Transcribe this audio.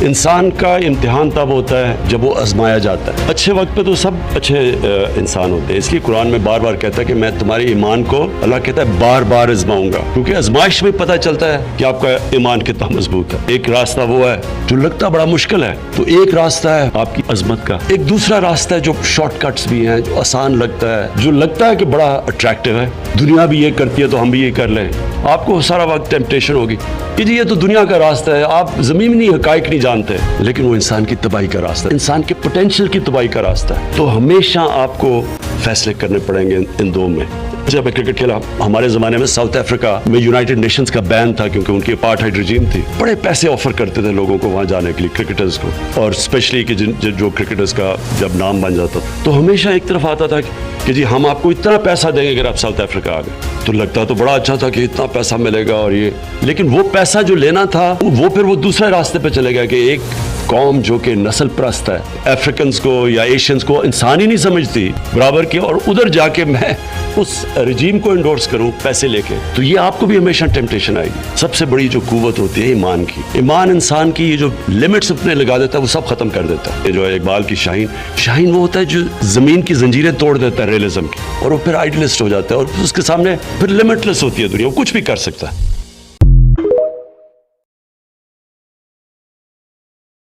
इंसान का इम्तिहान तब होता है जब वो आजमाया जाता है। अच्छे वक्त पे तो सब अच्छे इंसान होते हैं, इसलिए कुरान में बार बार कहता है कि मैं तुम्हारे ईमान को, अल्लाह कहता है, बार बार आजमाऊंगा, क्योंकि आजमाइश में पता चलता है कि आपका ईमान कितना मजबूत है। एक रास्ता वो है जो लगता बड़ा मुश्किल है, तो एक रास्ता है आपकी अजमत का, एक दूसरा रास्ता है जो शॉर्टकट्स भी हैं, जो आसान लगता है, जो लगता है कि बड़ा अट्रैक्टिव है, दुनिया भी ये करती है तो हम भी ये कर लें। आपको सारा वक्त टेम्पटेशन होगी कि जी ये तो दुनिया का रास्ता है, आप ज़मीनी हकाइक नहीं जानते, लेकिन वो इंसान की तबाही का रास्ता है, इंसान के पोटेंशियल की तबाही का रास्ता है। तो हमेशा आपको फैसले करने पड़ेंगे इन दो में। जब मैं क्रिकेट खेला, हमारे ज़माने में साउथ अफ्रीका में यूनाइटेड नेशंस का बैन था, क्योंकि उनकी अपार्थाइड रजीम थी। बड़े पैसे ऑफर करते थे लोगों को वहाँ जाने के लिए, क्रिकेटर्स को, और स्पेशली कि जो क्रिकेटर्स का जब नाम बन जाता तो हमेशा एक तरफ आता था कि जी हम आपको इतना पैसा देंगे अगर आप साउथ अफ्रीका आ गए। तो लगता तो बड़ा अच्छा था कि इतना पैसा मिलेगा और ये, लेकिन वो पैसा जो लेना था वो फिर वो दूसरे रास्ते पे चले गया कि एक कौम जो कि नस्ल परस्त है, अफ्रीकन्स को या एशियंस को इंसान ही नहीं समझती बराबर की, और उधर जाके मैं उस रजीम को इंडोर्स करूं पैसे लेके, तो ये आपको भी हमेशा टेम्पटेशन आएगी। सबसे बड़ी जो कुव्वत होती है ईमान की, ईमान इंसान की ये जो लिमिट्स अपने लगा देता है वो सब खत्म कर देता है। ये जो है इकबाल की शाहीन वो होता है जो जमीन की जंजीरें तोड़ देता है रियलिज्म की, और वो फिर आइडियलिस्ट हो जाता है, और उसके सामने फिर लिमिटलेस होती है दुनिया, वो कुछ भी कर सकता है।